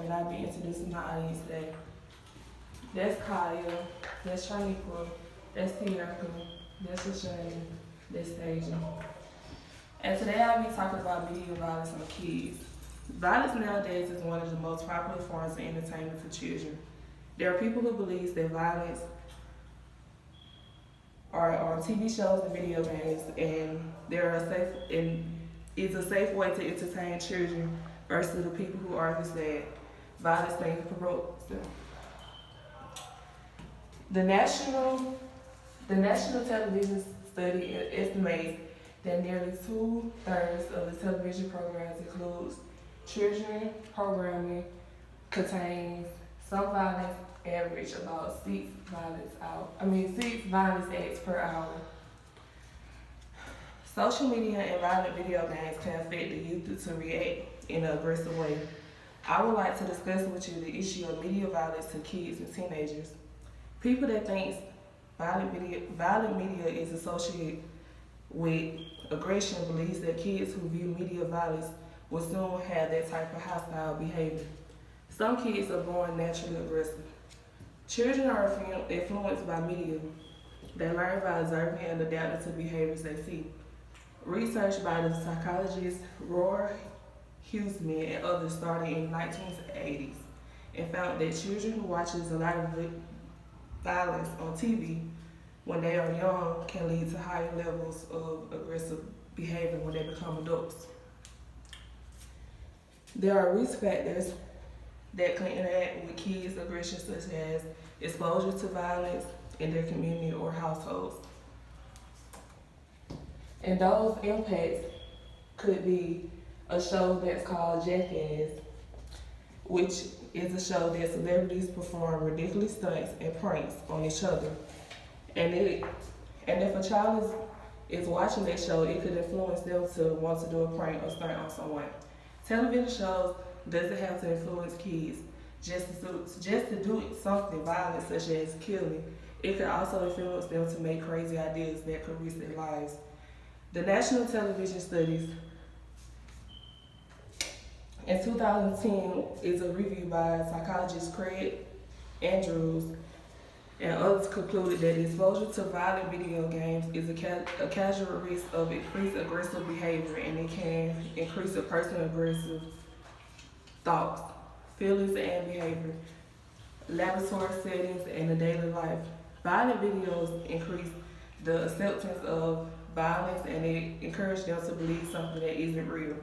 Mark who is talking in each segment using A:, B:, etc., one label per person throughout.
A: and I'll be introducing my audience today. That's Kaya, that's Shaniqua, that's Tierica, that's Lashane, that's Stasia. And today I'll be talking about media violence on kids. Violence nowadays is one of the most popular forms of entertainment to children. There are people who believe that violence are on TV shows and video games, and is a safe way to entertain children versus the people who argue that violence things promote them. The National Television Study estimates that nearly 2/3 of the television programs includes children programming contains some violence, average about six violence acts per hour. Social media and violent video games can affect the youth to react in an aggressive way. I would like to discuss with you the issue of media violence to kids and teenagers. People that think violent media is associated with aggression believes that kids who view media violence will soon have that type of hostile behavior. Some kids are born naturally aggressive. Children are influenced by media. They learn by observing and adapting to behaviors they see. Research by the psychologist Roy Huseman and others started in the 1980s and found that children who watches a lot of violence on TV when they are young can lead to higher levels of aggressive behavior when they become adults. There are risk factors that can interact with kids' aggression, such as exposure to violence in their community or households. And those impacts could be a show that's called Jackass, which is a show that celebrities perform ridiculous stunts and pranks on each other. And if a child is watching that show, it could influence them to want to do a prank or stunt on someone. Television shows doesn't have to influence kids just to do something violent such as killing. It could also influence them to make crazy ideas that could risk their lives. The National Television Studies in 2010 is a review by psychologist Craig Andrews and others concluded that exposure to violent video games is a casual risk of increased aggressive behavior, and it can increase a person's aggressive thoughts, feelings, and behavior, laboratory settings, and the daily life. Violent videos increase the acceptance of violence, and it encourages them to believe something that isn't real.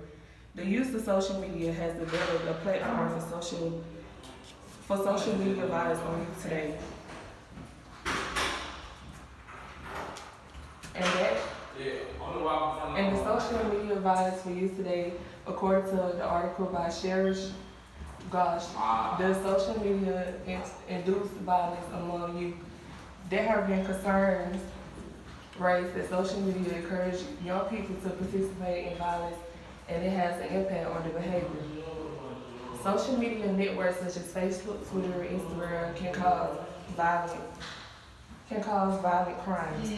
A: The use of social media has developed a platform for social media violence on youth today. And the social media violence for youth today, according to the article by Cherish Gosh, the social media induced violence among youth. There have been concerns raised that social media encourage young people to participate in violence, and it has an impact on their behavior. Social media networks such as Facebook, Twitter, and Instagram can cause violent crimes.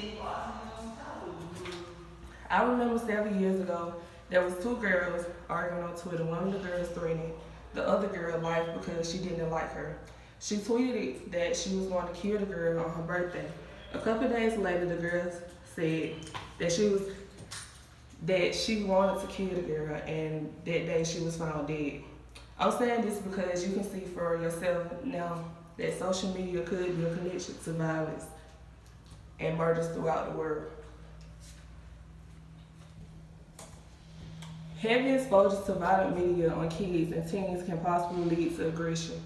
A: I remember several years ago, there was two girls arguing on Twitter. One of the girls threatened the other girl's life because she didn't like her. She tweeted that she was going to kill the girl on her birthday. A couple of days later, the girl said that she wanted to kill the girl, and that day she was found dead. I'm saying this because you can see for yourself now that social media could be a connection to violence and murders throughout the world. Heavy exposure to violent media on kids and teens can possibly lead to aggression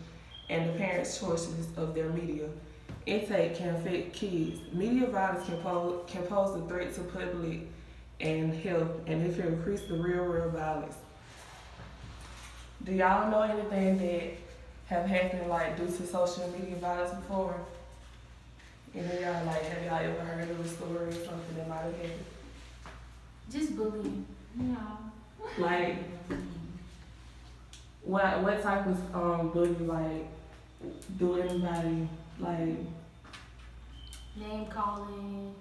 A: and the parents' choices of their media intake can affect kids. Media violence can pose a threat to public and health, and it can increase the real violence. Do y'all know anything that have happened due to social media violence before? And then y'all have y'all ever heard of a story or something that might have happened?
B: Just bullying. No.
A: What type of bullying? Do anybody
B: name calling,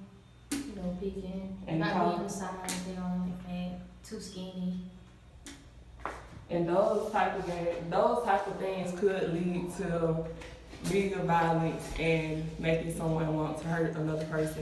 B: picking,
A: and
B: not being the size they don't like that, too skinny.
A: And those type of things could lead to media violence and making someone want to hurt another person.